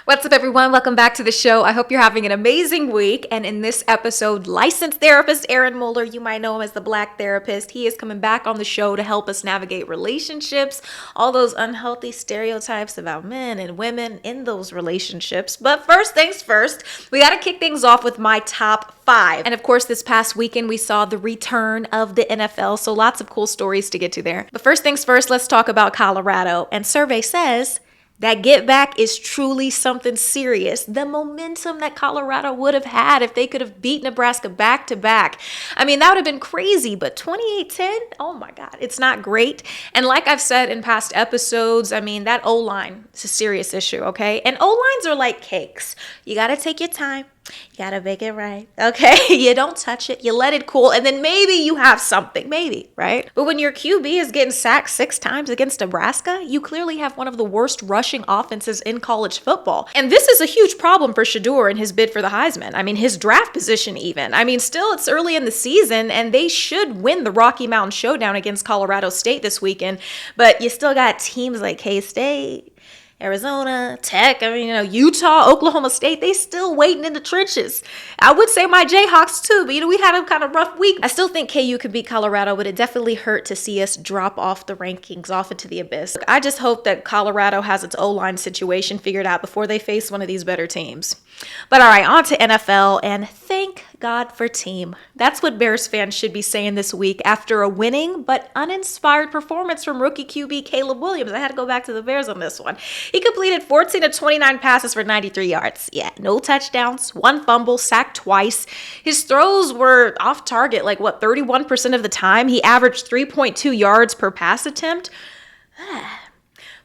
What's up, everyone? Welcome back to the show. I hope you're having an amazing week. And in this episode, licensed therapist Arron Muller, you might know him as the Black Therapist, he is coming back on the show to help us navigate relationships, all those unhealthy stereotypes about men and women in those relationships. But first things first, we got to kick things off with my top 5. And of course, this past weekend, we saw the return of the NFL, so lots of cool stories to get to there. But first things first, let's talk about Colorado. And survey says that get back is truly something serious. The momentum that Colorado would have had if they could have beat Nebraska back to back. I mean, that would have been crazy, but 28-10, oh my God, it's not great. And like I've said in past episodes, I mean, that O-line is a serious issue, okay? And O-lines are like cakes. You got to take your time. You gotta make it right, okay? You don't touch it, you let it cool, and then maybe you have something, maybe, right? But when your QB is getting sacked 6 times against Nebraska, you clearly have one of the worst rushing offenses in college football. And this is a huge problem for Shedeur in his bid for the Heisman. I mean, his draft position even. I mean, still, it's early in the season, and they should win the Rocky Mountain Showdown against Colorado State this weekend, but you still got teams like K-State, Arizona, Tech, Utah, Oklahoma State, they still waiting in the trenches. I would say my Jayhawks too, but we had a kind of rough week. I still think KU could beat Colorado, but it definitely hurt to see us drop off the rankings, off into the abyss. I just hope that Colorado has its O-line situation figured out before they face one of these better teams. But all right, on to NFL, and thank God for team. That's what Bears fans should be saying this week after a winning but uninspired performance from rookie QB Caleb Williams. I had to go back to the Bears on this one. He completed 14 of 29 passes for 93 yards. Yeah, no touchdowns, 1 fumble, sacked twice. His throws were off target, 31% of the time. He averaged 3.2 yards per pass attempt.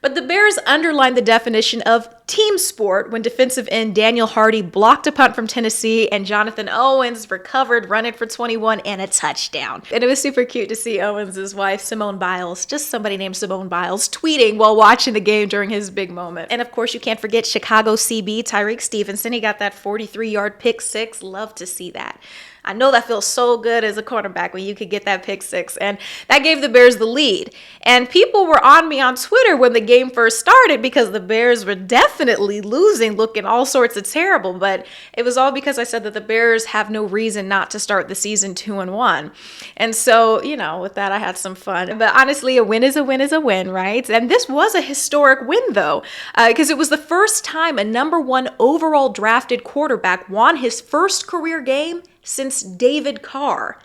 But the Bears underlined the definition of team sport when defensive end Daniel Hardy blocked a punt from Tennessee and Jonathan Owens recovered, running for 21 and a touchdown. And it was super cute to see Owens' wife, Simone Biles, just somebody named Simone Biles, tweeting while watching the game during his big moment. And of course, you can't forget Chicago CB, Tyreek Stevenson. He got that 43-yard pick 6. Love to see that. I know that feels so good as a quarterback when you could get that pick 6, and that gave the Bears the lead. And people were on me on Twitter when the game first started because the Bears were definitely losing, looking all sorts of terrible, but it was all because I said that the Bears have no reason not to start the season 2-1. And so, with that, I had some fun. But honestly, a win is a win is a win, right? And this was a historic win, though, because it was the first time a number 1 overall drafted quarterback won his first career game since David Carr.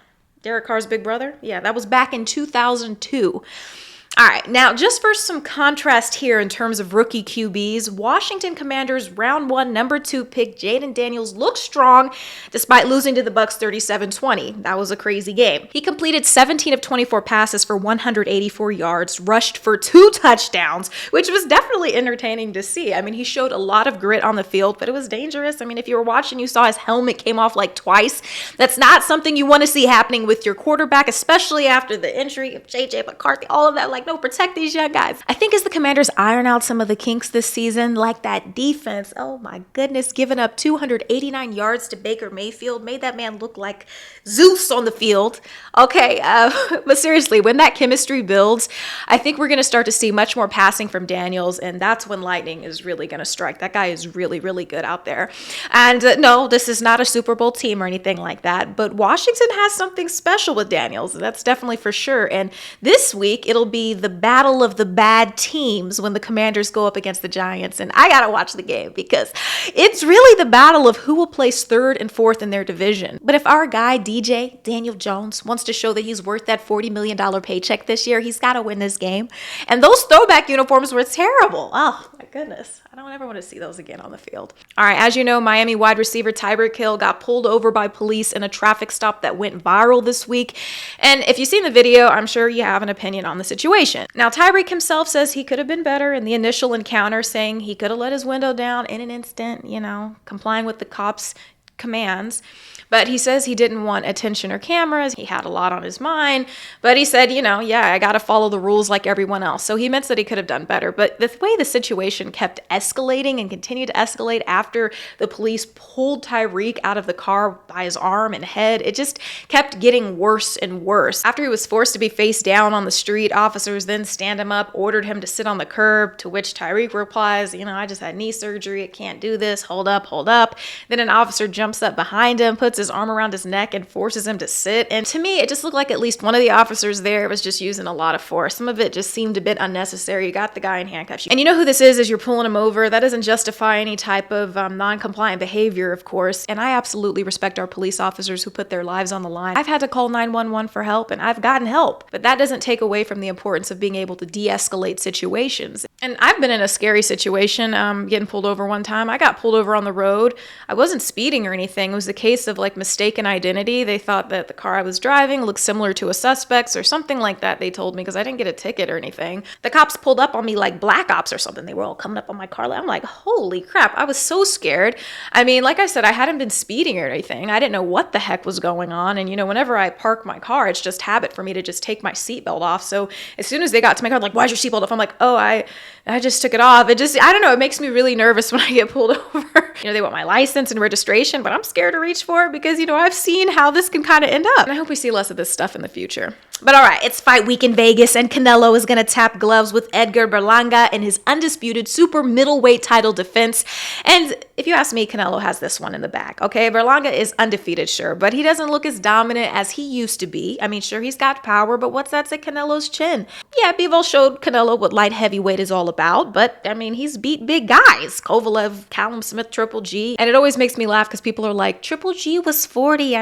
Derek Carr's big brother? Yeah, that was back in 2002. All right, now just for some contrast here in terms of rookie QBs, Washington Commanders round 1, number 2 pick Jaden Daniels looked strong despite losing to the Bucs 37-20. That was a crazy game. He completed 17 of 24 passes for 184 yards, rushed for 2 touchdowns, which was definitely entertaining to see. I mean, he showed a lot of grit on the field, but it was dangerous. I mean, if you were watching, you saw his helmet came off twice. That's not something you want to see happening with your quarterback, especially after the injury of J.J. McCarthy, all of that. No, protect these young guys. I think as the Commanders iron out some of the kinks this season, like that defense, oh my goodness, giving up 289 yards to Baker Mayfield, made that man look like Zeus on the field. Okay, but seriously, when that chemistry builds, I think we're going to start to see much more passing from Daniels, and that's when lightning is really going to strike. That guy is really, really good out there. And no, this is not a Super Bowl team or anything like that, but Washington has something special with Daniels, that's definitely for sure. And this week, it'll be the battle of the bad teams when the Commanders go up against the Giants. And I got to watch the game because it's really the battle of who will place 3rd and 4th in their division. But if our guy, DJ, Daniel Jones, wants to show that he's worth that $40 million paycheck this year, he's got to win this game. And those throwback uniforms were terrible. Oh, my goodness. I don't ever want to see those again on the field. All right, as you know, Miami wide receiver Tyreek Hill got pulled over by police in a traffic stop that went viral this week. And if you've seen the video, I'm sure you have an opinion on the situation. Now, Tyreek himself says he could have been better in the initial encounter, saying he could have let his window down in an instant, complying with the cops' commands. But he says he didn't want attention or cameras. He had a lot on his mind. But he said, I got to follow the rules like everyone else. So he admits that he could have done better. But the way the situation kept escalating and continued to escalate after the police pulled Tyreek out of the car by his arm and head, it just kept getting worse and worse. After he was forced to be face down on the street, officers then stand him up, ordered him to sit on the curb, to which Tyreek replies, I just had knee surgery. I can't do this. Hold up. Then an officer jumps up behind him, puts his arm around his neck and forces him to sit. And to me, it just looked like at least one of the officers there was just using a lot of force. Some of it just seemed a bit unnecessary. You got the guy in handcuffs. And you know who this is as you're pulling him over. That doesn't justify any type of non-compliant behavior, of course. And I absolutely respect our police officers who put their lives on the line. I've had to call 911 for help and I've gotten help. But that doesn't take away from the importance of being able to de-escalate situations. And I've been in a scary situation, getting pulled over one time. I got pulled over on the road. I wasn't speeding or anything. It was a case of mistaken identity. They thought that the car I was driving looked similar to a suspect's or something like that, they told me, because I didn't get a ticket or anything. The cops pulled up on me like black ops or something. They were all coming up on my car. I'm like, holy crap. I was so scared. Like I said, I hadn't been speeding or anything. I didn't know what the heck was going on. And, whenever I park my car, it's just habit for me to just take my seatbelt off. So as soon as they got to my car, like, why's your seatbelt off? I'm like, oh, I just took it off. I don't know. It makes me really nervous when I get pulled over. They want my license and registration, but I'm scared to reach for it because, I've seen how this can kind of end up. And I hope we see less of this stuff in the future. But all right, it's fight week in Vegas, and Canelo is going to tap gloves with Edgar Berlanga in his undisputed super middleweight title defense. And if you ask me, Canelo has this one in the bag, okay? Berlanga is undefeated, sure, but he doesn't look as dominant as he used to be. Sure, he's got power, but what's that to Canelo's chin? Yeah, Bivol showed Canelo what light heavyweight is all about, but, he's beat big guys. Kovalev, Callum Smith, Triple G. And it always makes me laugh because people are like, Triple G was 40.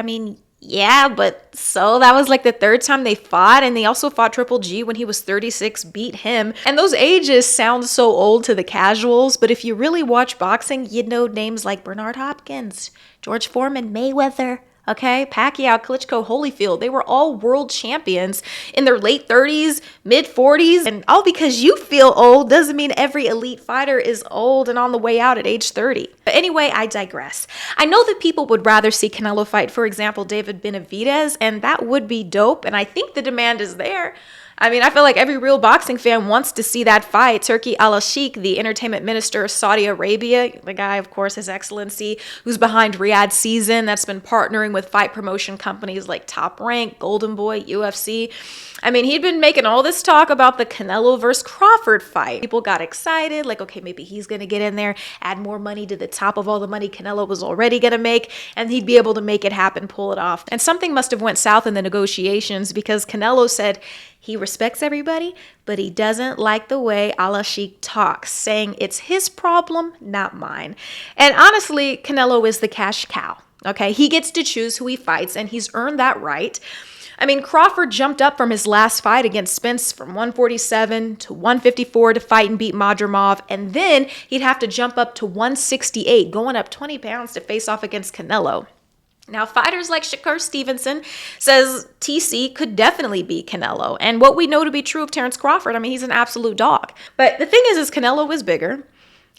Yeah, but so that was the third time they fought, and they also fought Triple G when he was 36, beat him. And those ages sound so old to the casuals, but if you really watch boxing, you'd know names like Bernard Hopkins, George Foreman, Mayweather, okay? Pacquiao, Klitschko, Holyfield, they were all world champions in their late 30s, mid 40s. And all because you feel old doesn't mean every elite fighter is old and on the way out at age 30. But anyway, I digress. I know that people would rather see Canelo fight, for example, David Benavidez, and that would be dope. And I think the demand is there. I feel like every real boxing fan wants to see that fight. Turki Al-Sheikh, the entertainment minister of Saudi Arabia, the guy, of course, His Excellency, who's behind Riyadh Season, that's been partnering with fight promotion companies like Top Rank, Golden Boy, UFC. He'd been making all this talk about the Canelo versus Crawford fight. People got excited, okay, maybe he's going to get in there, add more money to the top of all the money Canelo was already going to make, and he'd be able to make it happen, pull it off. And something must have went south in the negotiations because Canelo said he respects everybody, but he doesn't like the way Al-Sheikh talks, saying it's his problem, not mine. And honestly, Canelo is the cash cow, okay? He gets to choose who he fights, and he's earned that right. Crawford jumped up from his last fight against Spence from 147 to 154 to fight and beat Madrimov, and then he'd have to jump up to 168, going up 20 pounds to face off against Canelo. Now, fighters like Shakur Stevenson says TC could definitely beat Canelo. And what we know to be true of Terence Crawford, he's an absolute dog. But the thing is Canelo is bigger.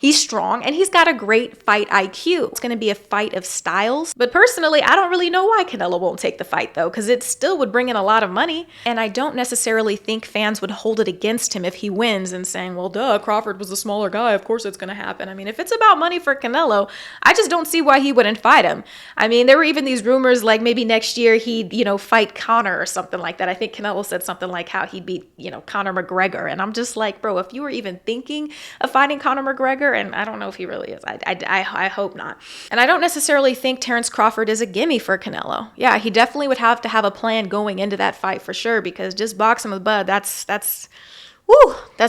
He's strong, and he's got a great fight IQ. It's going to be a fight of styles. But personally, I don't really know why Canelo won't take the fight, though, because it still would bring in a lot of money. And I don't necessarily think fans would hold it against him if he wins and saying, well, duh, Crawford was a smaller guy. Of course it's going to happen. If it's about money for Canelo, I just don't see why he wouldn't fight him. There were even these rumors like maybe next year he'd, fight Conor or something like that. I think Canelo said something like how he'd beat, Conor McGregor. And I'm just like, bro, if you were even thinking of fighting Conor McGregor, and I don't know if he really is. I hope not. And I don't necessarily think Terence Crawford is a gimme for Canelo. Yeah, he definitely would have to have a plan going into that fight for sure, because just boxing with Bud, that's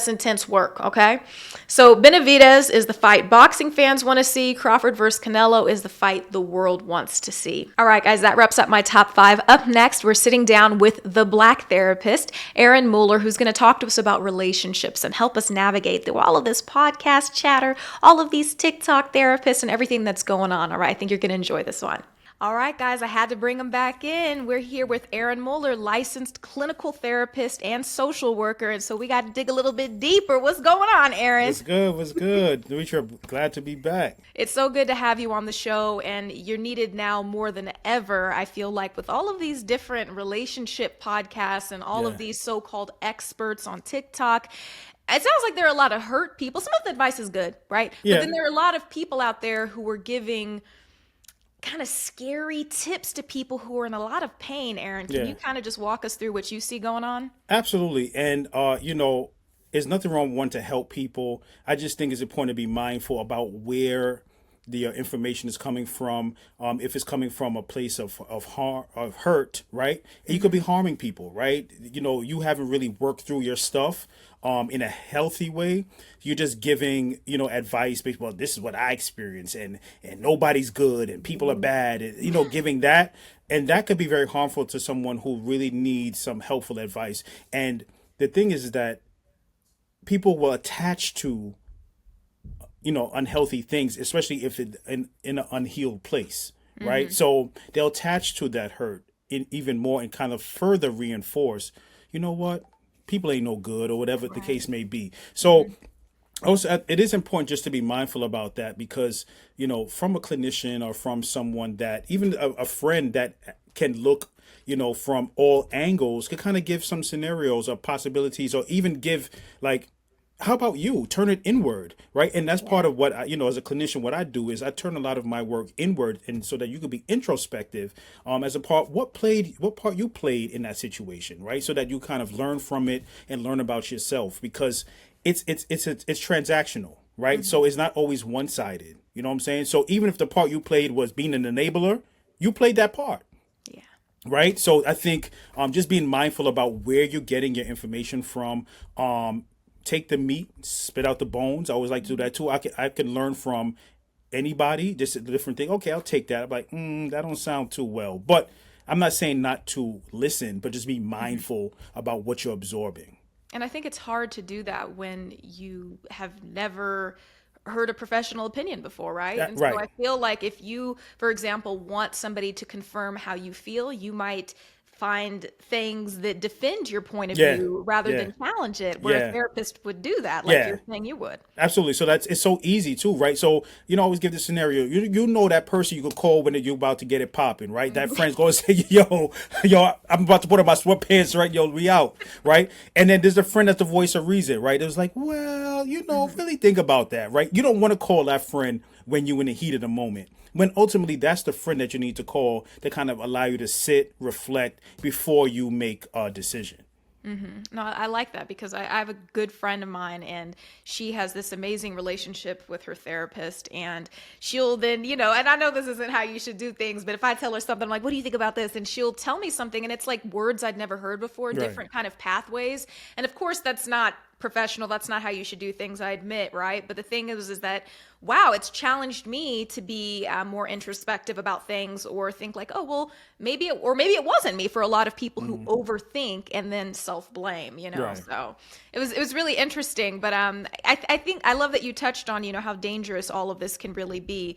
intense work, okay? So Benavidez is the fight boxing fans want to see. Crawford versus Canelo is the fight the world wants to see. All right, guys, that wraps up my top 5. Up next, we're sitting down with the Black therapist, Arron Muller, who's going to talk to us about relationships and help us navigate through all of this podcast chatter, all of these TikTok therapists and everything that's going on. All right, I think you're going to enjoy this one. All right, guys, I had to bring him back in. We're here with Arron Muller, licensed clinical therapist and social worker. And so we got to dig a little bit deeper. What's going on, Arron? What's good? What's good? Demetria, glad to be back. It's so good to have you on the show, and you're needed now more than ever. I feel like with all of these different relationship podcasts and all of Yeah. these so called experts on TikTok, it sounds like there are a lot of hurt people. Some of the advice is good, right? But Yeah. then there are a lot of people out there who are giving kind of scary tips to people who are in a lot of pain. Aaron, can Yeah. you kind of just walk us through what you see going on? Absolutely. And there's nothing wrong with wanting to help people. I just think it's important to be mindful about where the information is coming from. If it's coming from a place of harm, of hurt, right? And you could be harming people, right? You haven't really worked through your stuff in a healthy way. You're just giving, advice based, well, this is what I experience, and nobody's good and people are bad, and giving that. And that could be very harmful to someone who really needs some helpful advice. And the thing is that people will attach to unhealthy things, especially if it in an unhealed place, right? So they'll attach to that hurt even more and kind of further reinforce, what, people ain't no good, or whatever the Right. case may be. So also, it is important just to be mindful about that, because from a clinician or from someone that, even a friend that can look, from all angles, could kind of give some scenarios or possibilities, or even give, like, how about you turn it inward, right? And that's part Yeah. of what I, as a clinician, what I do is I turn a lot of my work inward, and so that you could be introspective, as a part, what part you played in that situation, right? So that you kind of learn from it and learn about yourself, because it's transactional, right? So it's not always one sided. You know what I'm saying? So even if the part you played was being an enabler, you played that part, Yeah. right? So I think just being mindful about where you're getting your information from. Take the meat, spit out the bones. I always like to do that too. I can learn from anybody, just a different thing. Okay, I'll take that. I'm like, that don't sound too well. But I'm not saying not to listen, but just be mindful about what you're absorbing. And I think it's hard to do that when you have never heard a professional opinion before, right? And so Right. I feel like if you, for example, want somebody to confirm how you feel, you might find things that defend your point of Yeah. view rather Yeah. than challenge it, where a Yeah. therapist would do that, like Yeah. you're saying you would. Absolutely. So it's so easy too, right? So I always give this scenario. You know that person you could call when you're about to get it popping, right? That friend's going to say, yo, I'm about to put on my sweatpants, right? Yo, we out, right? And then there's a friend that's the voice of reason, right? It was like, well, really think about that, right? You don't want to call that friend when you're in the heat of the moment. When ultimately that's the friend that you need to call to kind of allow you to sit, reflect before you make a decision. No, I like that because I have a good friend of mine and she has this amazing relationship with her therapist. And she'll then, and I know this isn't how you should do things, but if I tell her something, I'm like, what do you think about this? And she'll tell me something and it's like words I'd never heard before, Right. different kind of pathways. And of course, that's not professional. That's not how you should do things, I admit, right? But the thing is that, wow, it's challenged me to be more introspective about things or think like, oh, well, maybe it wasn't me for a lot of people who overthink and then self-blame. Right. So it was really interesting. But I think I love that you touched on, how dangerous all of this can really be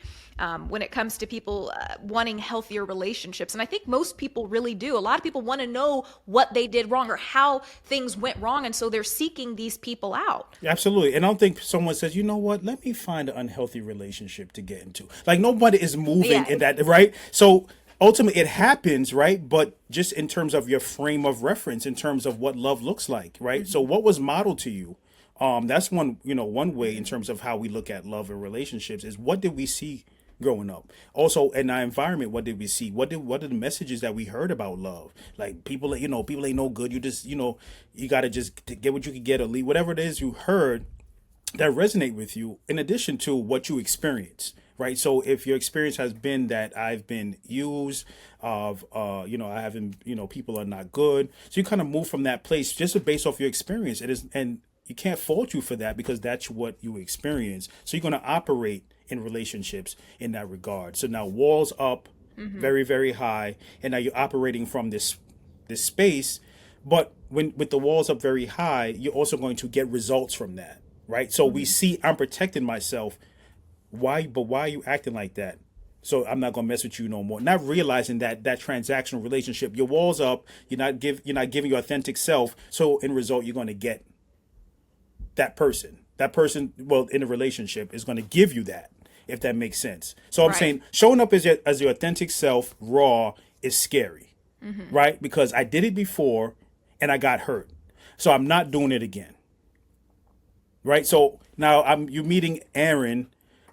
when it comes to people wanting healthier relationships. And I think most people really do. A lot of people want to know what they did wrong or how things went wrong. And so they're seeking these people out. Absolutely. And I don't think someone says, you know what, let me find an unhealthy relationship to get into. Like, nobody is moving Yeah. in that, right? So ultimately it happens, right? But just in terms of your frame of reference, in terms of what love looks like, right? So what was modeled to you? That's one way in terms of how we look at love and relationships is, what did we see growing up? Also, in our environment, what did we see? What are the messages that we heard about love? Like, people ain't no good. You just, you got to just get what you can get, or leave whatever it is you heard that resonate with you, in addition to what you experience, right? So if your experience has been that I've been used, of I haven't, people are not good, so you kind of move from that place just based off your experience. It is, and you can't fault you for that, because that's what you experience. So you're going to operate in relationships in that regard. So now walls up, very, very high, and now you're operating from this space. But when with the walls up very high, you're also going to get results from that, right? So we see, I'm protecting myself. Why? But why are you acting like that? So I'm not gonna mess with you no more. Not realizing that that transactional relationship, your walls up. You're not giving your authentic self. So in result, you're gonna get that person. That person, well, in a relationship, is gonna give you that. If that makes sense. So I'm Right. saying showing up as your authentic self, raw, is scary, right? Because I did it before, and I got hurt. So I'm not doing it again, right? So now you're meeting Aaron,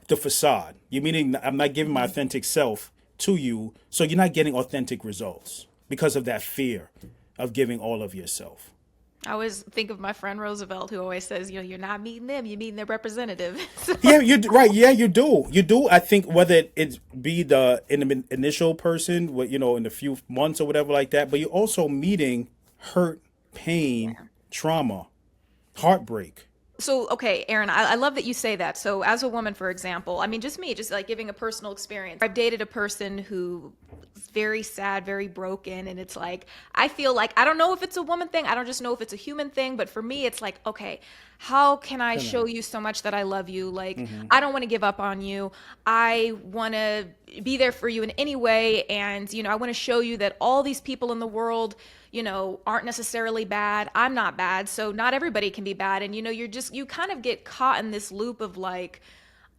the facade. You're meeting. I'm not giving my authentic self to you, so you're not getting authentic results because of that fear of giving all of yourself. I always think of my friend Roosevelt, who always says, you're not meeting them, you're meeting their representative. Yeah, you right. Yeah, you do. You do. I think whether it be the initial person, what in a few months or whatever like that, but you're also meeting hurt, pain, trauma, heartbreak. So, okay, Aaron, I love that you say that. So, as a woman, for example, I mean, just me, just like giving a personal experience. I've dated a person who is very sad, very broken. And it's like, I feel like, I don't know if it's a woman thing. I don't just know if it's a human thing. But for me, it's like, okay, how can I show you so much that I love you? Like, I don't want to give up on you. I want to be there for you in any way. And, I want to show you that all these people in the world, aren't necessarily bad. I'm not bad. So not everybody can be bad. And, you kind of get caught in this loop of like,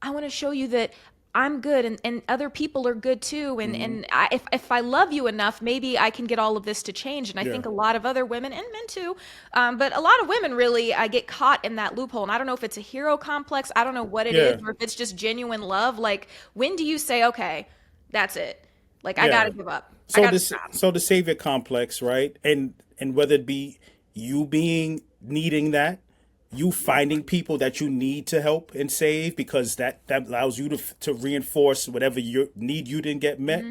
I want to show you that I'm good and other people are good too. If I love you enough, maybe I can get all of this to change. And I Yeah. think a lot of other women and men too, but a lot of women really get caught in that loophole. And I don't know if it's a hero complex. I don't know what it Yeah. is, or if it's just genuine love. Like, when do you say, okay, that's it? Like, I got Yeah. to give up. I So got to this, stop. so the savior complex, right? And whether it be you being needing that, you finding people that you need to help and save because that allows you to reinforce whatever your need you didn't get met,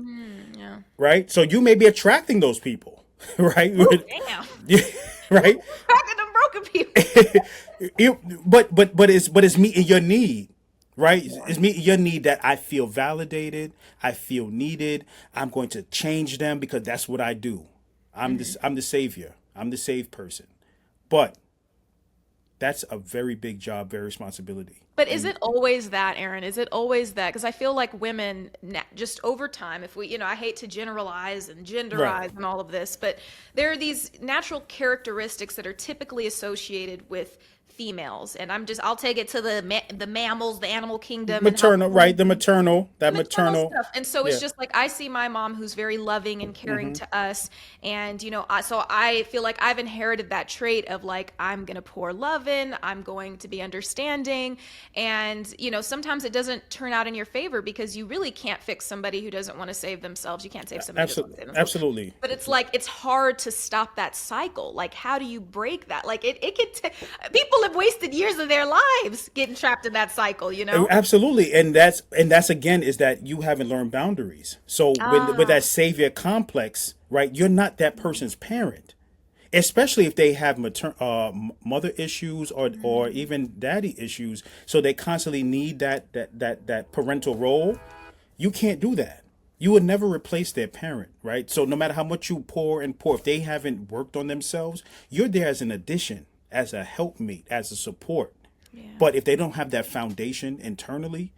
Yeah. right? So you may be attracting those people, right? Oh, damn. Right? Cracking them broken people. But it's meeting your need, right? Yeah. It's meeting your need that I feel validated, I feel needed. I'm going to change them because that's what I do. I'm the savior. I'm the saved person. But that's a very big job, very responsibility. But is And it always that, Aaron? Is it always that? Because I feel like women, just over time, if we, I hate to generalize and right. genderize and all of this, but there are these natural characteristics that are typically associated with females. And I'll take it to the mammals, the animal kingdom, and how Maternal, right? That maternal maternal. stuff. And so it's Yeah. just like I see my mom who's very loving and caring to us. And, so I feel like I've inherited that trait of like, I'm going to pour love in, I'm going to be understanding. And, sometimes it doesn't turn out in your favor because you really can't fix somebody who doesn't want to save themselves. You can't save somebody who doesn't want to Absolutely. save themselves. Absolutely. But it's like, it's hard to stop that cycle. Like, how do you break that? Like, it could, people have wasted years of their lives getting trapped in that cycle? Absolutely, and that's again is that you haven't learned boundaries. So with Ah. that savior complex, right? You're not that person's parent, especially if they have mother issues or even daddy issues. So they constantly need that parental role. You can't do that. You would never replace their parent, right? So no matter how much you pour and pour, if they haven't worked on themselves, you're there as an addition, as a helpmate, as a support. Yeah. But if they don't have that foundation internally,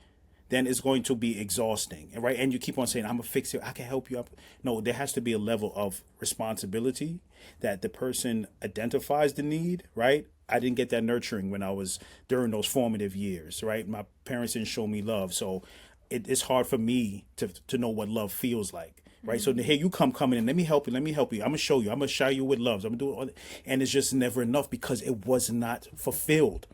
then it's going to be exhausting, right? And you keep on saying, "I'm gonna fix it. I can help you." No, there has to be a level of responsibility that the person identifies the need, right? I didn't get that nurturing when I was during those formative years, right? My parents didn't show me love, so it's hard for me to know what love feels like. Right, so here you coming in. Let me help you. Let me help you. I'm gonna show you. I'm gonna shower you with loves. I'm gonna do all that. And it's just never enough because it was not fulfilled.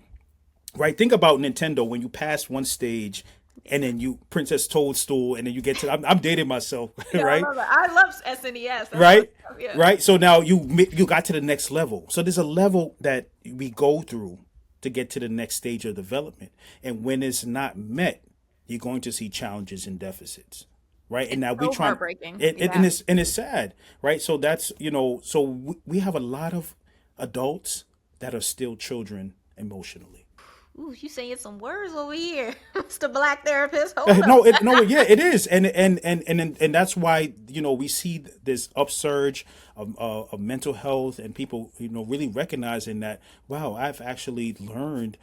Right? Think about Nintendo when you pass one stage and then you Princess Toadstool and then you get to I'm dating myself, Yeah, I right? love that. I love SNES. That's my Right? stuff. Yeah. Right? So now you got to the next level. So there's a level that we go through to get to the next stage of development. And when it's not met, you're going to see challenges and deficits. Right? And It's now we so trying heartbreaking. it Yeah. and it's sad, right? So that's, so we have a lot of adults that are still children emotionally. Ooh, you saying some words over here, Mr. Black Therapist. Hold up. No, yeah, it is, and that's why we see this upsurge of mental health and people really recognizing that wow, I've actually learned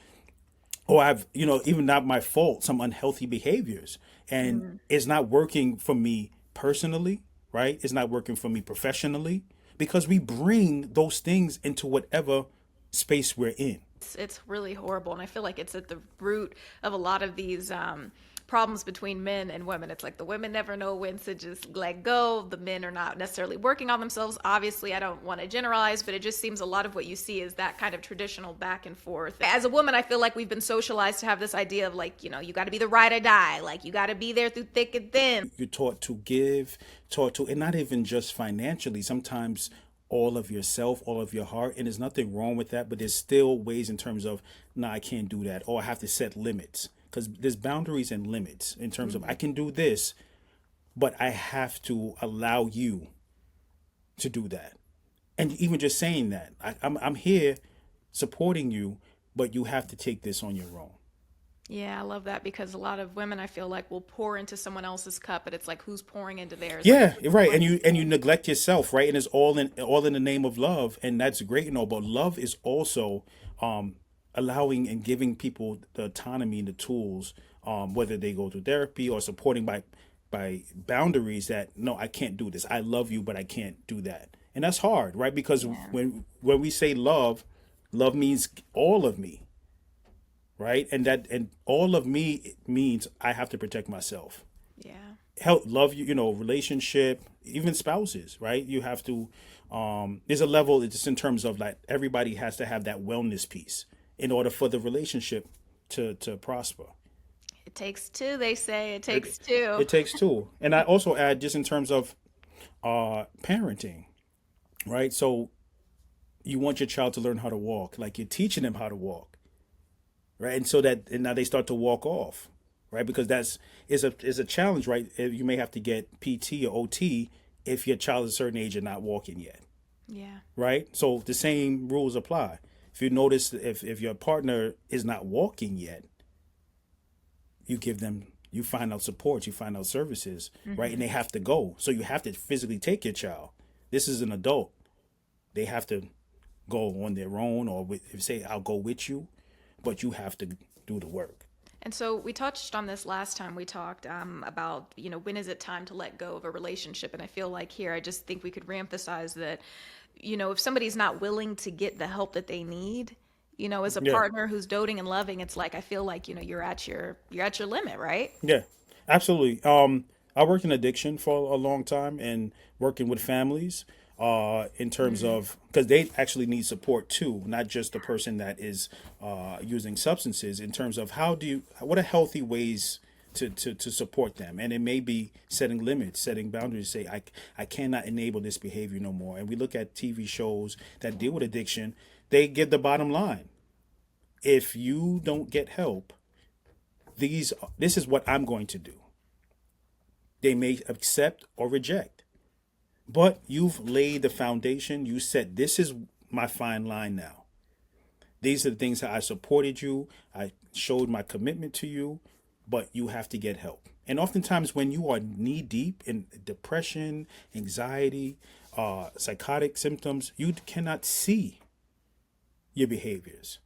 or I've, even not my fault, some unhealthy behaviors, and Mm. it's not working for me personally, right? It's not working for me professionally, because we bring those things into whatever space we're in. It's really horrible, and I feel like it's at the root of a lot of these problems between men and women. It's like the women never know when to just let go. The men are not necessarily working on themselves. Obviously, I don't want to generalize, but it just seems a lot of what you see is that kind of traditional back and forth. As a woman, I feel like we've been socialized to have this idea of like, you got to be the ride or die. Like, you got to be there through thick and thin. You're taught to give, taught to, and not even just financially, sometimes all of yourself, all of your heart. And there's nothing wrong with that, but there's still ways in terms of, nah, I can't do that, or I have to set limits, because there's boundaries and limits in terms of, I can do this, but I have to allow you to do that. And even just saying that, I'm here supporting you, but you have to take this on your own. Yeah, I love that because a lot of women I feel like will pour into someone else's cup, but it's like who's pouring into theirs? Like, Yeah, right. And you neglect yourself, right? And it's all in the name of love, and that's great and all. But love is also allowing and giving people the autonomy and the tools, whether they go to therapy or supporting by boundaries, that no, I can't do this. I love you, but I can't do that, and that's hard, right? Because yeah, when we say love, love means all of me, right? And all of me means I have to protect myself. yeah. Help love you, relationship, even spouses, right? You have to there's a level, it's just in terms of like everybody has to have that wellness piece in order for the relationship to prosper. It takes two, they say. It it, takes two. it takes two. And I also add, just in terms of parenting, right? So you want your child to learn how to walk, like you're teaching them how to walk, right? And now they start to walk off, right? Because that's is a challenge, right? You may have to get PT or OT if your child is a certain age and not walking yet, Yeah. right? So the same rules apply. If you notice, if your partner is not walking yet, you find out support, you find out services, right? And Hmm. they have to go. So you have to physically take your child. This is an adult. They have to go on their own, or if say I'll go with you, but you have to do the work. And so we touched on this last time we talked about, when is it time to let go of a relationship? And I feel like here, I just think we could reemphasize that, if somebody's not willing to get the help that they need, as a Yeah. partner who's doting and loving, it's like I feel like, you're at your limit, right? Yeah, absolutely. I worked in addiction for a long time, and working with families in terms Mm. of, because they actually need support too, not just the person that is using substances. In terms of what are healthy ways to support them, and it may be setting limits, setting boundaries. Say I cannot enable this behavior no more. And we look at TV shows that deal with addiction. They get the bottom line. If you don't get help, this is what I'm going to do. They may accept or reject, but you've laid the foundation. You said, this is my fine line now. These are the things that I supported you. I showed my commitment to you, but you have to get help. And oftentimes, when you are knee deep in depression, anxiety, psychotic symptoms, you cannot see your behaviors.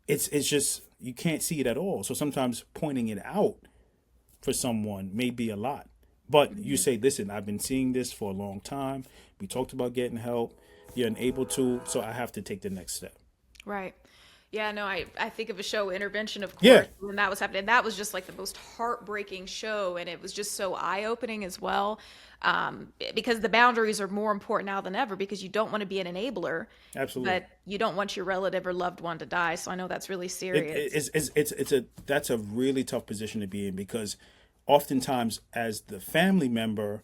It's just, you can't see it at all. So sometimes pointing it out for someone may be a lot. But you say, listen, I've been seeing this for a long time. We talked about getting help. You're unable to, so I have to take the next step. Right. Yeah, no, I think of a show, Intervention, of Yeah, course, when that was happening. That was just like the most heartbreaking show, and it was just so eye-opening as well. Because the boundaries are more important now than ever because you don't want to be an enabler, absolutely. but you don't want your relative or loved one to die. So I know that's really It, serious. it's a that's a really tough position to be in, because oftentimes as the family member,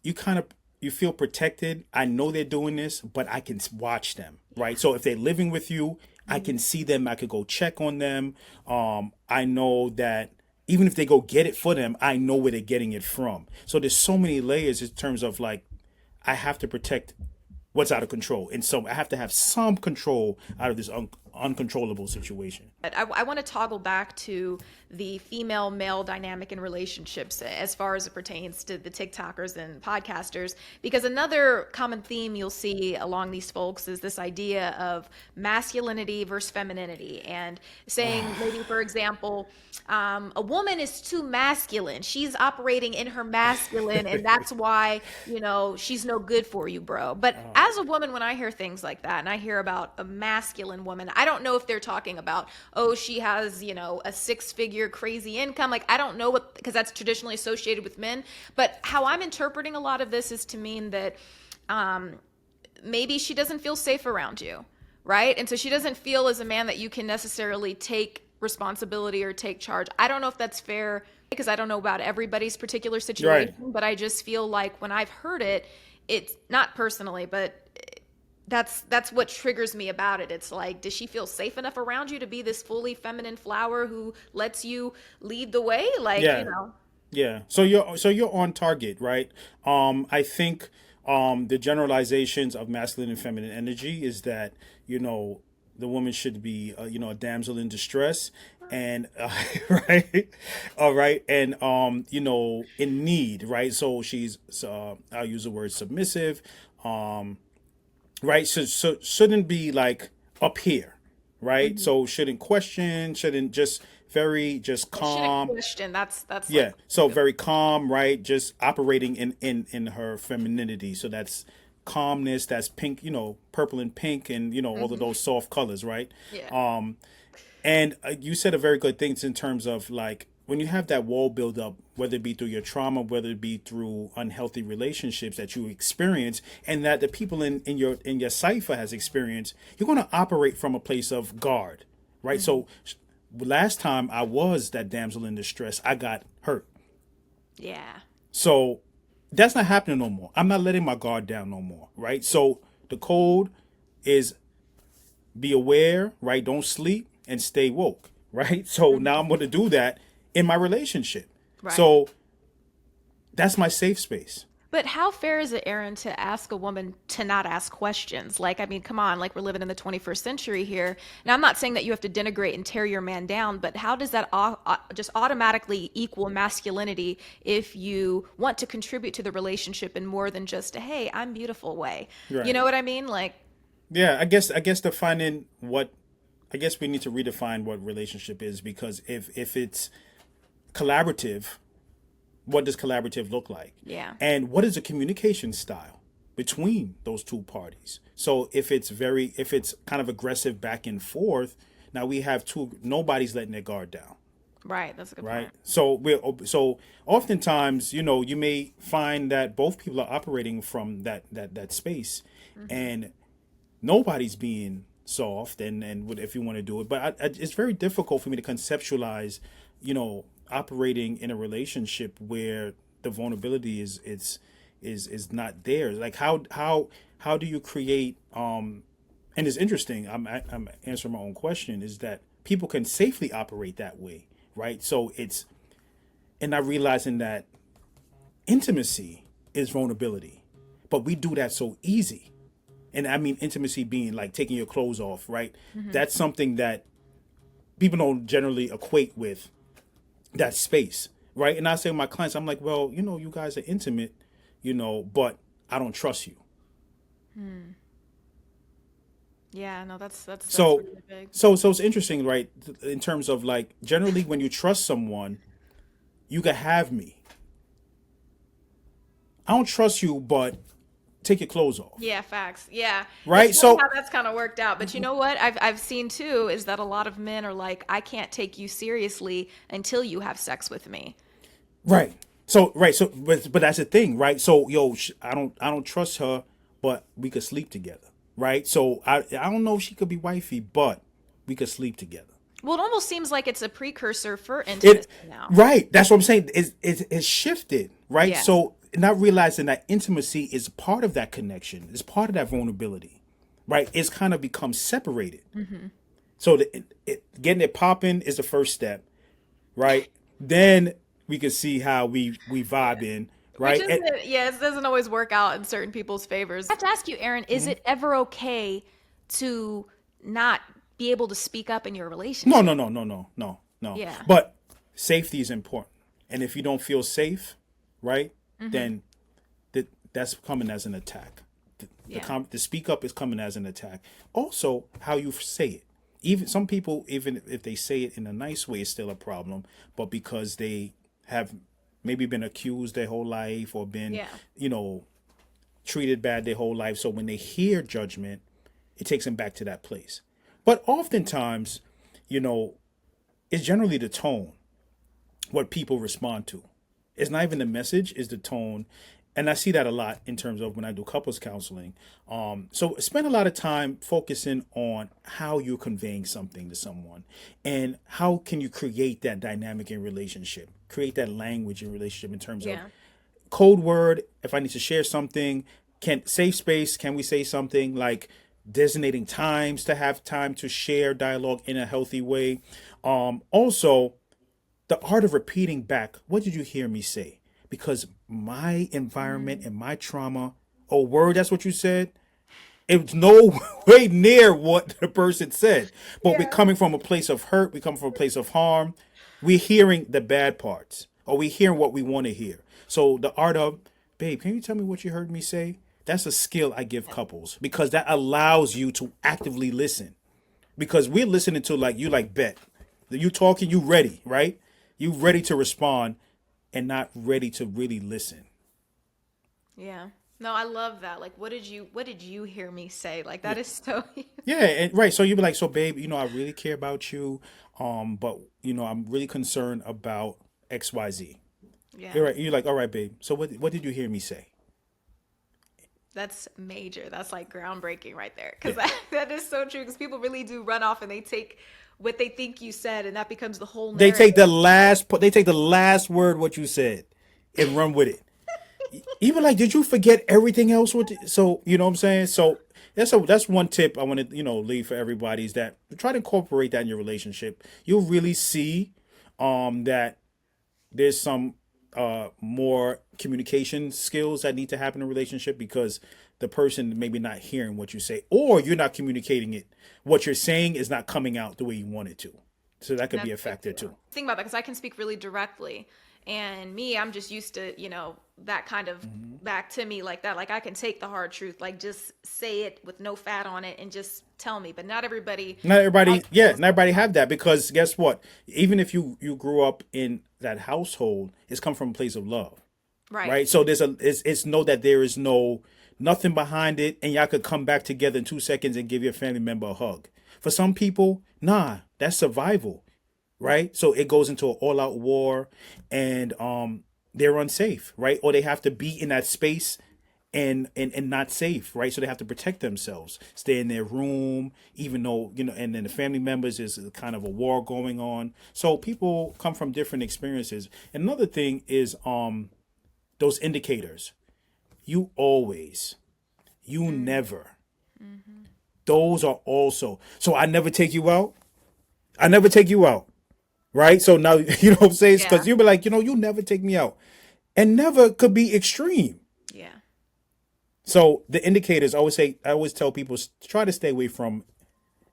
you kind of, you feel protected. I know they're doing this, but I can watch them, right? So if they're living with you, I Mhm. can see them. I could go check on them. I know that even if they go get it for them, I know where they're getting it from. So there's so many layers in terms of like, I have to protect what's out of control, and so I have to have some control out of this uncontrollable situation. I want to toggle back to the female male dynamic in relationships as far as it pertains to the TikTokers and podcasters, because another common theme you'll see along these folks is this idea of masculinity versus femininity, and saying maybe, for example, a woman is too masculine. She's operating in her masculine, and that's why, she's no good for you, bro. But as a woman, when I hear things like that and I hear about a masculine woman, I don't know if they're talking about, oh, she has, a six-figure crazy income. Like, I don't know what, because that's traditionally associated with men. But how I'm interpreting a lot of this is to mean that maybe she doesn't feel safe around you, right? And so she doesn't feel as a man that you can necessarily take responsibility or take charge. I don't know if that's fair, because I don't know about everybody's particular situation, Right. but I just feel like when I've heard it, it's not personally, but that's what triggers me about it. It's like, does she feel safe enough around you to be this fully feminine flower who lets you lead the way? Like, Yeah. Yeah. So you're on target, right? I think the generalizations of masculine and feminine energy is that, you know, the woman should be a damsel in distress, and right, all right, and in need, right? So she's I'll use the word submissive, um right? So shouldn't be like up here, right? Mhm. So shouldn't question, shouldn't just very just I shouldn't calm. question. That's like Yeah, so very calm, right? Just operating in her femininity. So that's calmness. That's pink, purple and pink, and all of Mhm. those soft colors, right? Yeah. And you said a very good things in terms of like when you have that wall build up, whether it be through your trauma, whether it be through unhealthy relationships that you experience, and that the people in your cipher has experienced, you're going to operate from a place of guard, right? Mhm. So last time I was that damsel in distress, I got hurt. Yeah. So that's not happening no more. I'm not letting my guard down no more, right? So the code is be aware, right? Don't sleep and stay woke, right? So now I'm Mhm. going to do that in my relationship. Right. So that's my safe space. But how fair is it, Aaron, to ask a woman to not ask questions? Like, I mean, come on, like we're living in the 21st century here. Now, I'm not saying that you have to denigrate and tear your man down, but how does that just automatically equal masculinity if you want to contribute to the relationship in more than just a, hey, I'm beautiful way? You Right. know what I mean? Like, Yeah, I guess defining what I guess we need to redefine what relationship is, because if it's collaborative, what does collaborative look like? yeah. And what is the communication style between those two parties? So if it's kind of aggressive back and forth, now we have two nobody's letting their guard down, Right. That's a good right? point. So oftentimes, you may find that both people are operating from that space, Hmm. and nobody's being soft, and if you want to do it, but it's very difficult for me to conceptualize, operating in a relationship where the vulnerability is not there. Like how do you create and it's interesting, I'm answering my own question, is that people can safely operate that way, right? So it's and not realizing that intimacy is vulnerability, but we do that so easy. And I mean intimacy being like taking your clothes off, right? Hmm. That's something that people don't generally equate with that space, right? And I say to my clients, I'm like, well, you guys are intimate, but I don't trust you. Hmm. Yeah. No, that's So, really big. so it's interesting, right? In terms of like, generally, when you trust someone, you can have me. I don't trust you, but take your clothes off, Yeah, facts. Yeah. It's right? funny So, how that's kind of worked out. But you know what? I've seen too is that a lot of men are like, I can't take you seriously until you have sex with me. right. So, but that's the thing, right? So, yo, I don't trust her, but we could sleep together, right? So, I don't know if she could be wifey, but we could sleep together. Well, it almost seems like it's a precursor for It intimacy now. right. That's what I'm saying. It's shifted, right? Yeah. So not realizing that intimacy is part of that connection, is part of that vulnerability, right? It's kind of become separated. Hmm. So getting it popping is the first step, right? Then we can see how we vibe in, Which right? isn't, yeah, it doesn't always work out in certain people's favors. I have to ask you, Aaron, is it ever okay to not be able to speak up in your No, relationship. no, no, no, no, no, no. Yeah. But safety is important. And if you don't feel safe, right, then that's coming as an attack. Yeah. The speak up is coming as an attack. Also, how you say it. Even some people, even if they say it in a nice way, it's still a problem. But because they have maybe been accused their whole life or been, Yeah. you know, treated bad their whole life, so when they hear judgment, it takes them back to that place. But oftentimes, you know, it's generally the tone what people respond to. It's not even the message, it's the tone. And I see that a lot in terms of when I do couples counseling. So spend a lot of time focusing on how you're conveying something to someone and how can you create that dynamic in relationship, create that language in relationship in terms of Yeah. code word. If I need to share something, can safe space, can we say something like designating times to have time to share dialogue in a healthy way. Also, the art of repeating back, what did you hear me say? Because my environment Mm. and my trauma, oh, word, that's what you said. It was no way near what the person said. But we're Yeah. coming from a place of hurt, we come from a place of harm. We're hearing the bad parts, or we're hearing what we want to hear. So the art of, babe, can you tell me what you heard me say? That's a skill I give couples because that allows you to actively listen. Because we're listening to like you like bet. You talking, you ready, right? You ready to respond and not ready to really listen. Yeah. No, I love that. Like, what did you hear me say? Like, Yeah. that is so. Yeah, and right. So you'd be like, so babe, I really care about you. But I'm really concerned about XYZ. Yeah. You're right. You're like, all right, babe. So what did you hear me say? That's major. That's like groundbreaking right there. Yeah. Because that is so true. Because people really do run off and they take what they think you said, and that becomes the whole narrative. They take the last word what you said and run with it. Even like, did you forget everything else? So you know what I'm saying. So that's one tip I want to leave for everybody is that try to incorporate that in your relationship. You'll really see that there's some more communication skills that need to happen in a relationship because the person maybe not hearing what you say or you're not communicating it. What you're saying is not coming out the way you want it to. So that could be That's a good factor too. too. Think about that because I can speak really directly. And me, I'm just used to, that kind of back to me like that. Like I can take the hard truth, like just say it with no fat on it and just tell me. But not everybody Not everybody, likes yeah, feels not like everybody that. have that because guess what? Even if you grew up in that household, it's come from a place of love, Right. right? So it's know that there is nothing behind it, and y'all could come back together in 2 seconds and give your family member a hug. For some people, nah, that's survival, right? So it goes into an all-out war, and they're unsafe, right? Or they have to be in that space and not safe, right? So they have to protect themselves, stay in their room, even though and then the family members is kind of a war going on. So people come from different experiences. Another thing is those indicators. You always, you Mm. never. Those are also. So I never take you out. I never take you out, right? So now you know what I'm saying because Yeah. you'll be like, you never take me out, and never could be extreme. Yeah. So the indicators, I always tell people try to stay away from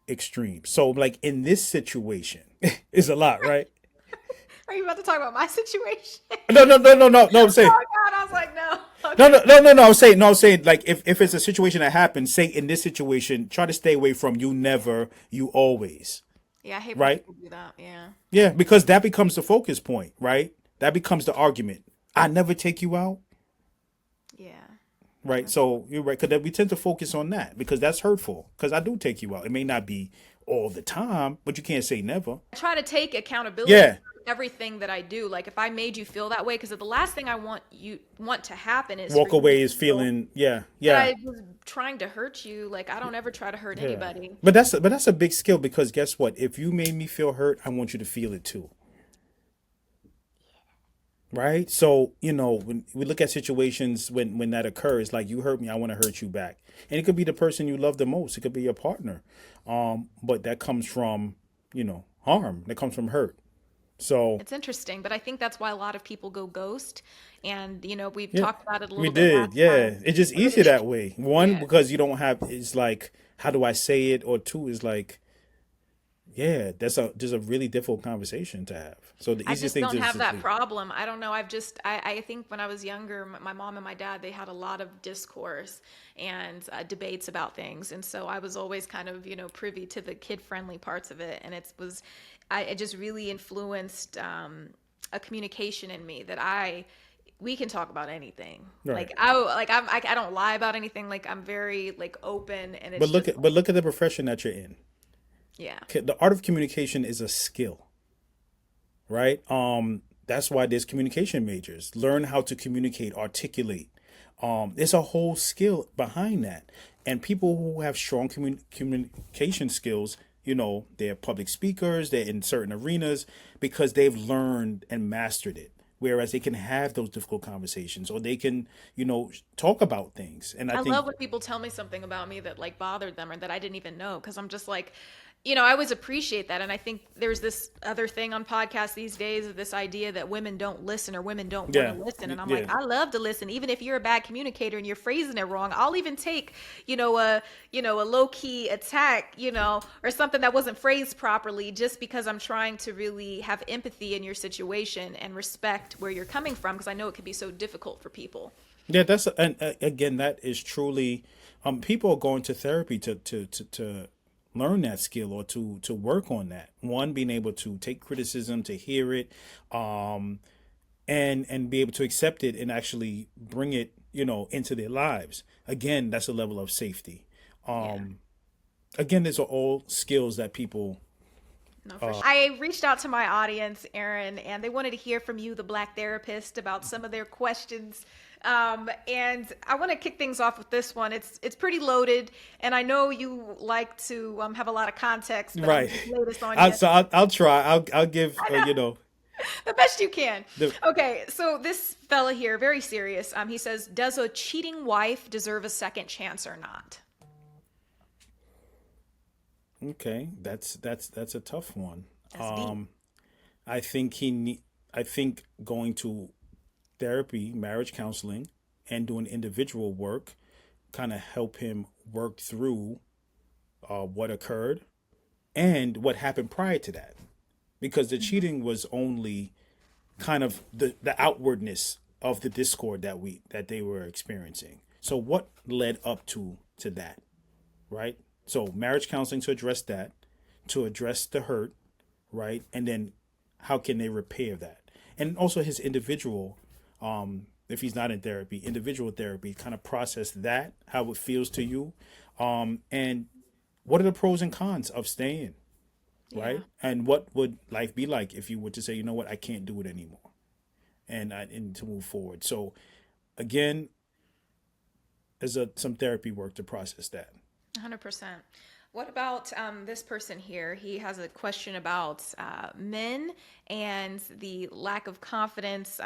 extremes. So like in this situation, is a lot, right? Are you about to talk about my situation? No, no, no, no, no, no. I'm saying Oh God, I was like, no. no, Okay. no, no, no, no. I'm saying like if it's a situation that happens, say in this situation, try to stay away from you never, you always, Yeah, I hate when right? people do that. Yeah. Yeah, because that becomes the focus point, right? That becomes the argument. I never take you out, Yeah. right? So you're right because we tend to focus on that because that's hurtful. Because I do take you out. It may not be all the time, but you can't say never. I try to take accountability Yeah, for everything that I do. Like if I made you feel that way, because the last thing I want to happen is for walk you to away is feel feeling yeah, that yeah, I was trying to hurt you. Like I don't ever try to hurt yeah. anybody. But that's a big skill because guess what? If you made me feel hurt, I want you to feel it too, right? So when we look at situations when that occurs, like you hurt me, I want to hurt you back, and it could be the person you love the most. It could be your partner, but that comes from harm. That comes from hurt. So It's interesting, but I think that's why a lot of people go ghost. And we've yeah, talked about it a we little bit did. last Yeah, time. it's just But easier that way. One yeah, because you don't have. It's like how do I say it, or two is like Yeah, that's a just a really difficult conversation to have. So the I easiest just thing don't to have just that leave. problem. I don't know. I think when I was younger, my mom and my dad, they had a lot of discourse and debates about things. And so I was always kind of, privy to the kid friendly parts of it. And it just really influenced a communication in me that we can talk about anything. Right. I don't lie about anything. Like I'm very like open and But it's just, look at the profession that you're in. yeah. The art of communication is a skill, right? That's why there's communication majors. Learn how to communicate, articulate. There's a whole skill behind that. And people who have strong communication skills, they're public speakers, they're in certain arenas because they've learned and mastered it. Whereas they can have those difficult conversations or they can, talk about things. And I I think, love when people tell me something about me that like bothered them or that I didn't even know because I'm just like, I always appreciate that. And I think there's this other thing on podcasts these days of this idea that women don't listen or women don't want to yeah, listen. And I'm yeah, like, I love to listen, even if you're a bad communicator and you're phrasing it wrong. I'll even take, a low key attack, or something that wasn't phrased properly just because I'm trying to really have empathy in your situation and respect where you're coming from because I know it can be so difficult for people. yeah. And again, that is truly, people are going to therapy to learn that skill or to work on that. One, being able to take criticism, to hear it, um, and be able to accept it and actually bring it, into their lives. Again, that's a level of safety. Yeah. Again, these are all skills that people. No, for sure. I reached out to my audience, Aaron, and they wanted to hear from you, the Black therapist, about some of their questions. And I want to kick things off with this one. It's pretty loaded, and I know you like to have a lot of context, but I'm Right. just lay this on you. I'll try. I'll give, I know the best you can. the Okay, so this fella here, very serious. He says, "Does a cheating wife deserve a second chance or not?" okay. That's a tough one. That's deep. I think I think going to therapy, marriage counseling, and doing individual work kind of help him work through what occurred and what happened prior to that. Because the Mhm. cheating was only kind of the outwardness of the discord that they were experiencing. So what led up to that, right? So marriage counseling to address that, to address the hurt, right? And then how can they repair that? And also his individual, if he's not in therapy, individual therapy, kind of process that, how it feels to you, and what are the pros and cons of staying, Yeah. right? And what would life be like if you were to say, you know what, I can't do it anymore, and I need to move forward. So again, there's some therapy work to process that. 100%. What about this person here? He has a question about men and the lack of confidence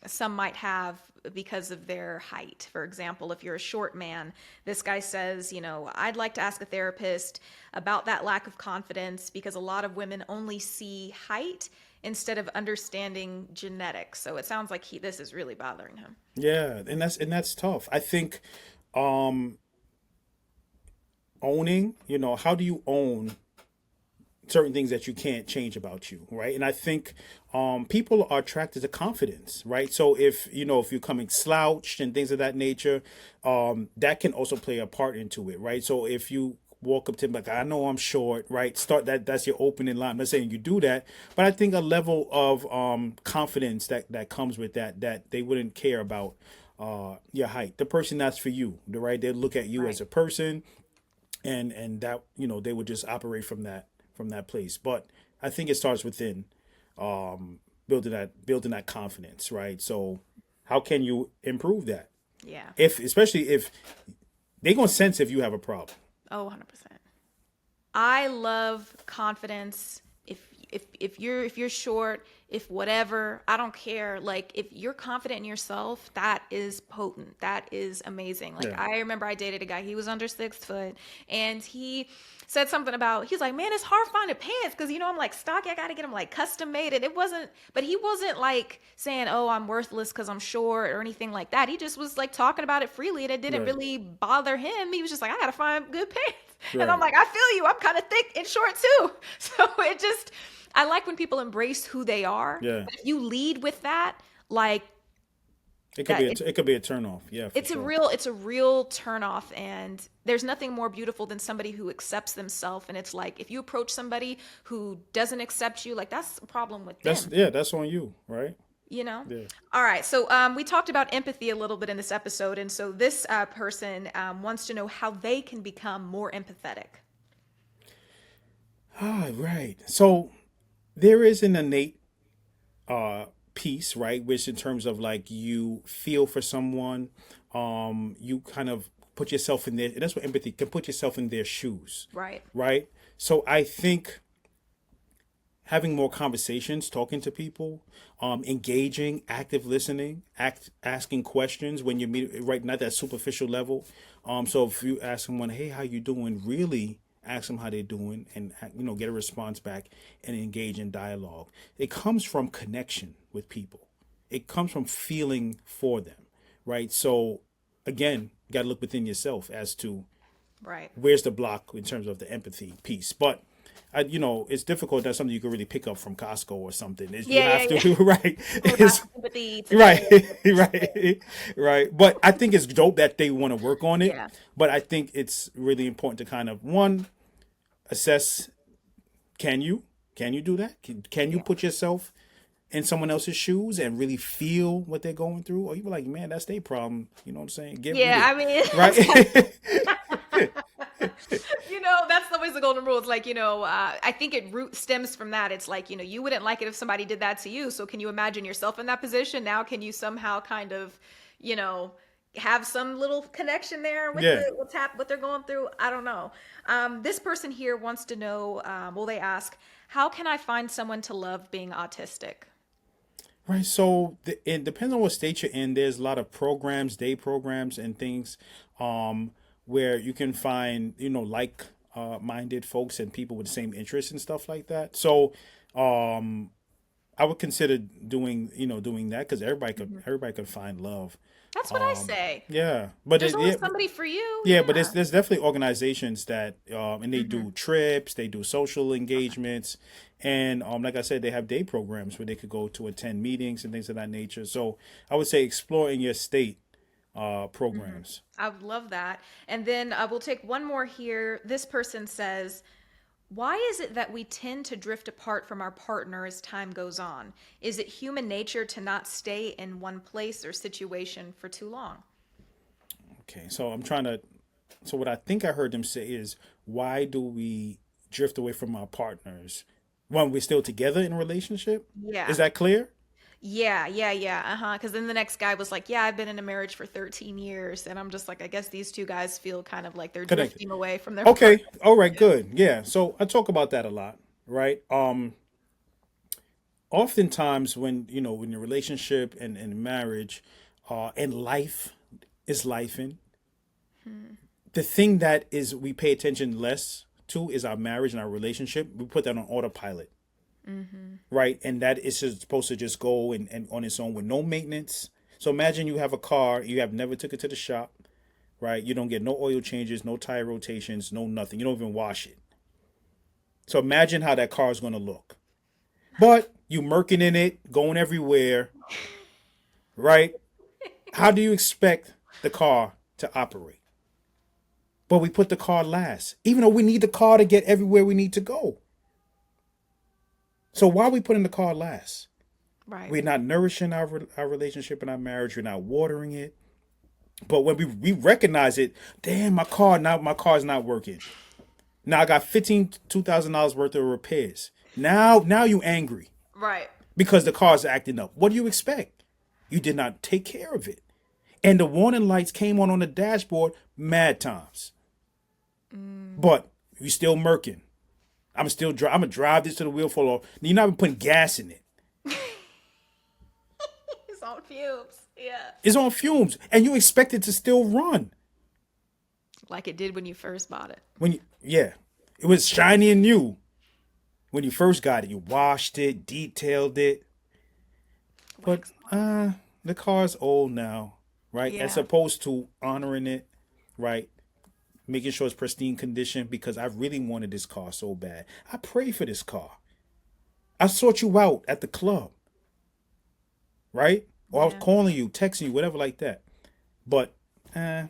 some might have because of their height. For example, if you're a short man, this guy says, I'd like to ask a therapist about that lack of confidence because a lot of women only see height instead of understanding genetics. So it sounds like this is really bothering him. Yeah, and that's tough. I think owning, how do you own certain things that you can't change about you, right? And I think people are attracted to confidence, right? So if you're coming slouched and things of that nature, that can also play a part into it, right? So if you walk up to him like, I know I'm short, right? Start that's your opening line. I'm not saying you do that, but I think a level of confidence that comes with that they wouldn't care about your height. The person that's for you, right? They look at you Right. as a person, and that they would just operate from that place. But I think it starts within, building that confidence, right? So how can you improve that? Yeah. If especially if they're gonna sense if you have a problem. Oh, 100%. I love confidence. If you're short, if whatever, I don't care. Like, if you're confident in yourself, that is potent. That is amazing. Like, Yeah. I remember I dated a guy, he was under 6 foot, and he said something about, he's like, man, it's hard finding pants because, I'm like stocky. I got to get them like custom made. And it wasn't, but he wasn't like saying, oh, I'm worthless because I'm short or anything like that. He just was like talking about it freely, and it didn't Right. really bother him. He was just like, I got to find good pants. And I'm Right. like, I feel you. I'm kind of thick and short too. So it just, I like when people embrace who they are. Yeah. But if you lead with that, like It could that, be it could be a turn off. Yeah, for sure. it's a real turn off. And there's nothing more beautiful than somebody who accepts themselves. And it's like, if you approach somebody who doesn't accept you, like that's a problem with That's them. that's on you, right? You know? Yeah. All right. So we talked about empathy a little bit in this episode. And so this person wants to know how they can become more empathetic. Ah, right. So there is an innate piece, right, which in terms of like you feel for someone, you kind of put yourself in their, that's what empathy can, put yourself in their shoes, Right. right? So I think having more conversations, talking to people, engaging, active listening, asking questions when you meet, right? Not that superficial level. So if you ask someone, "Hey, how you doing?" Really ask them how they're doing, and get a response back and engage in dialogue. It comes from connection with people. It comes from feeling for them, right? So again, you got to look within yourself as to Right. where's the block in terms of the empathy piece. But it's difficult. That's something you can really pick up from Costco or something. You Yeah, have yeah, to, right? yeah. It's Empathy right, today. right, right. But I think it's dope that they want to work on it. Yeah. But I think it's really important to kind of one assess: can you do that? Can you Yeah. put yourself in someone else's shoes and really feel what they're going through? Or you be like, man, that's their problem. You know what I'm saying? Get with Yeah, it, I mean, right? that's always the golden rule. It's like, I think it root stems from that. It's like, you wouldn't like it if somebody did that to you. So can you imagine yourself in that position? Now, can you somehow kind of, you know, have some little connection there with Yeah. what they're going through? I don't know. This person here wants to know, they ask, how can I find someone to love being autistic? Right. So it depends on what state you're in. There's a lot of programs, day programs, and things where you can find, like minded folks and people with the same interests and stuff like that. So I would consider doing that because everybody could find love. That's what I say. Yeah, but There's always somebody for you. yeah, but Yeah. there's definitely organizations that and they Hmm. do trips, they do social engagements, and like I said, they have day programs where they could go to attend meetings and things of that nature. So I would say explore in your state programs. I would love that. And then we'll take one more here. This person says, why is it that we tend to drift apart from our partner as time goes on? Is it human nature to not stay in one place or situation for too long? Okay, so I'm trying to. So what I think I heard them say is, why do we drift away from our partners when we're still together in a relationship? Is Yeah. that clear? Yeah, yeah, yeah. Uh-huh. Because then the next guy was like, yeah, I've been in a marriage for 13 years. And I'm just like, I guess these two guys feel kind of like they're Connected. drifting away from their Okay. partner. All right. Good. Yeah. So I talk about that a lot, right? Oftentimes when when your relationship and marriage, and life is life in the thing that is we pay attention less to is our marriage and our relationship. We put that on autopilot, right? And that is just supposed to just go and on its own with no maintenance. So imagine you have a car, you have never took it to the shop, right? You don't get no oil changes, no tire rotations, no nothing. You don't even wash it. So imagine how that car is going to look. But you murking in it, going everywhere, right? How do you expect the car to operate? But we put the car last, even though we need the car to get everywhere we need to go. So why are we putting the car last? Right. We're not nourishing our relationship and our marriage. We're not watering it. But when we recognize it, damn, my car's not working. Now I got $2,000 worth of repairs. Now you angry Right. because the car's acting up. What do you expect? You did not take care of it. And the warning lights came on the dashboard mad times. But you still murking. I'm gonna drive this to the wheel fall off. You're not even putting gas in it. He's on fumes. Yeah. It's on fumes, and you expect it to still run. Like it did when you first bought it. Yeah, it was shiny and new when you first got it. You washed it, detailed it, but Wax on. the car's old now, right? As Yeah. opposed to honoring it, right? Making sure it's pristine condition because I really wanted this car so bad. I prayed for this car. I sought you out at the club, right? Or I was Yeah. calling you, texting you, whatever like that. But eh,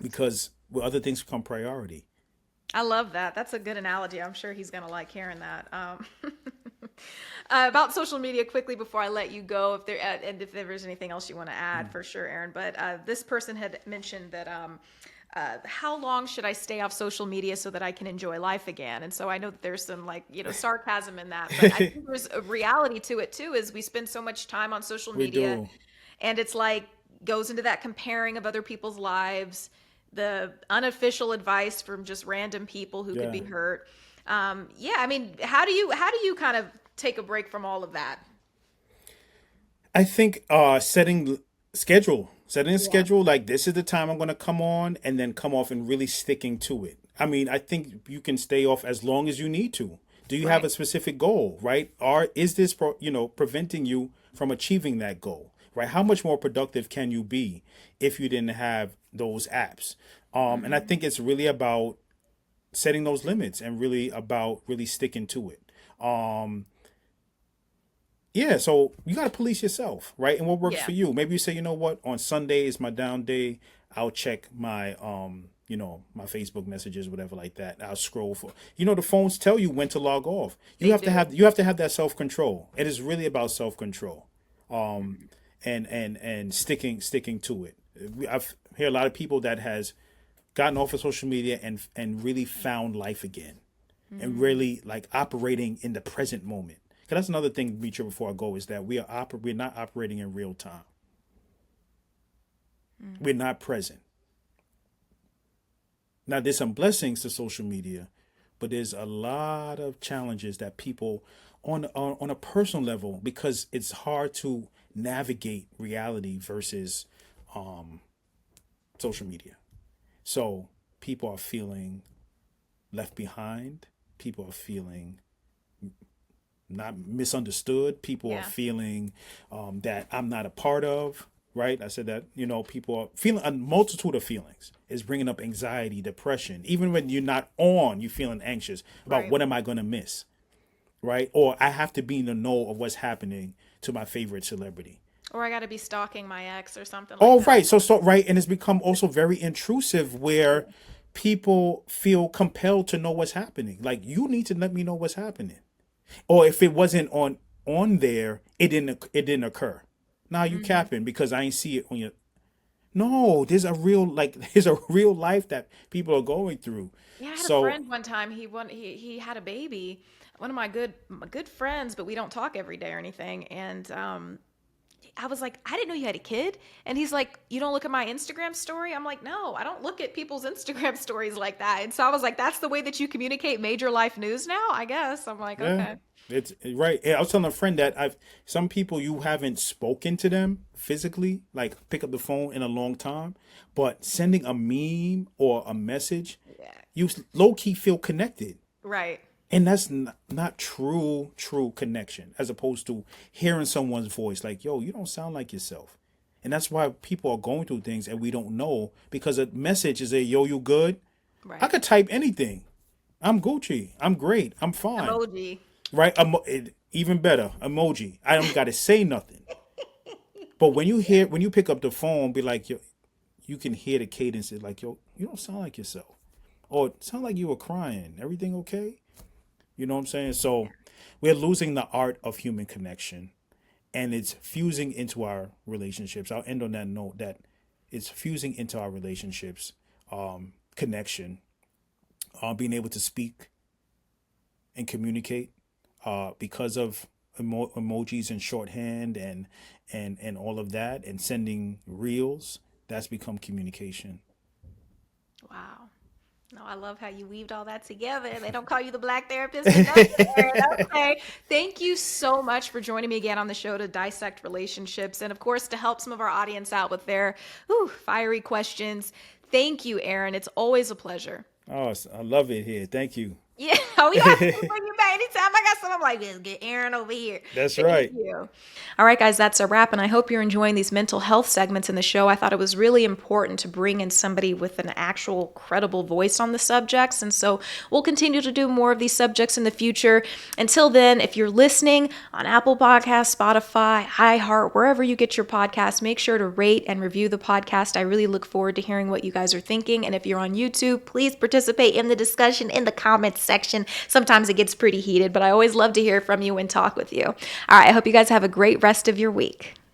because with other things become priority. I love that. That's a good analogy. I'm sure he's going to like hearing that. About social media, quickly before I let you go, if there and if there was anything else you want to add, for sure, Aaron. But this person had mentioned that how long should I stay off social media so that I can enjoy life again? And so I know that there's some like sarcasm in that, but I think there's a reality to it too. Is we spend so much time on social We media, do. and it's like goes into that comparing of other people's lives, the unofficial advice from just random people who could Yeah. be hurt. Yeah, I mean, how do you kind of take a break from all of that? I think setting a Yeah. schedule like this is the time I'm going to come on and then come off and really sticking to it. I mean, I think you can stay off as long as you need to. Do you have Right. a specific goal, right? Or is this preventing you from achieving that goal, right? How much more productive can you be if you didn't have those apps? And I Hmm. think it's really about setting those limits and really about really sticking to it. Yeah, so you got to police yourself, right? And what works Yeah. for you. Maybe you say, you know what, on Sunday is my down day. I'll check my my Facebook messages, whatever like that. I'll scroll for. The phones tell you when to log off. You They have to do. have that self-control. It is really about self-control. Mhm. And sticking to it. I've heard a lot of people that has gotten off of social media and really found life again and Mhm. really like operating in the present moment. Because that's another thing, Demetria, before I go, is that we're not operating in real time. We're not present. Now, there's some blessings to social media, but there's a lot of challenges that people on a personal level because it's hard to navigate reality versus social media. So people are feeling left behind. People are feeling not misunderstood. People are Yeah. feeling that I'm not a part of. Right? I said that people are feeling a multitude of feelings. Is bringing up anxiety, depression. Even when you're not on, you're feeling anxious about Right. what am I going to miss, right? Or I have to be in the know of what's happening to my favorite celebrity. Or I got to be stalking my ex or something like Oh, that. right. So right, and it's become also very intrusive where people feel compelled to know what's happening. Like you need to let me know what's happening. Or if it wasn't on there, it didn't occur. Now you Hmm. capping because I ain't see it on your. No, there's a real life that people are going through. Yeah, I had a So friend one time. He had a baby. One of my good friends, but we don't talk every day or anything. And I was like, I didn't know you had a kid. And he's like, you don't look at my Instagram story? I'm like, no, I don't look at people's Instagram stories like that. And so I was like, that's the way that you communicate major life news now, I guess. I'm like, yeah, okay. it's right. Yeah, I was telling a friend that I've some people you haven't spoken to them physically, like pick up the phone in a long time, but sending a meme or a message, Yeah. you low key feel connected. Right. And that's not true connection as opposed to hearing someone's voice like, yo, you don't sound like yourself. And that's why people are going through things and we don't know because a message is a yo, you good? I Right. could type anything. I'm Gucci. I'm great. I'm fine. Emoji. Right? Even better, emoji. I don't got to say nothing. But when you pick up the phone, be like, yo, you can hear the cadence. It's like, yo, you don't sound like yourself. Or it sound like you were crying. Everything okay? You know what I'm saying? So we're losing the art of human connection and it's fusing into our relationships. I'll end on that note that it's fusing into our relationships, connection, being able to speak and communicate because of emojis and shorthand and all of that and sending reels. That's become communication. Wow. Oh, I love how you weaved all that together. They don't call you the black therapist for nothing, Aaron. Okay. Thank you so much for joining me again on the show to dissect relationships and, of course, to help some of our audience out with their fiery questions. Thank you, Aaron. It's always a pleasure. Oh, I love it here. Thank you. Yeah, we have to bring you back anytime I got something. I'm like, let's get Aaron over here. That's Thank right. you. All right, guys, that's a wrap. And I hope you're enjoying these mental health segments in the show. I thought it was really important to bring in somebody with an actual credible voice on the subjects. And so we'll continue to do more of these subjects in the future. Until then, if you're listening on Apple Podcasts, Spotify, iHeart, wherever you get your podcasts, make sure to rate and review the podcast. I really look forward to hearing what you guys are thinking. And if you're on YouTube, please participate in the discussion in the comments section. Sometimes it gets pretty heated, but I always love to hear from you and talk with you. All right, I hope you guys have a great rest of your week.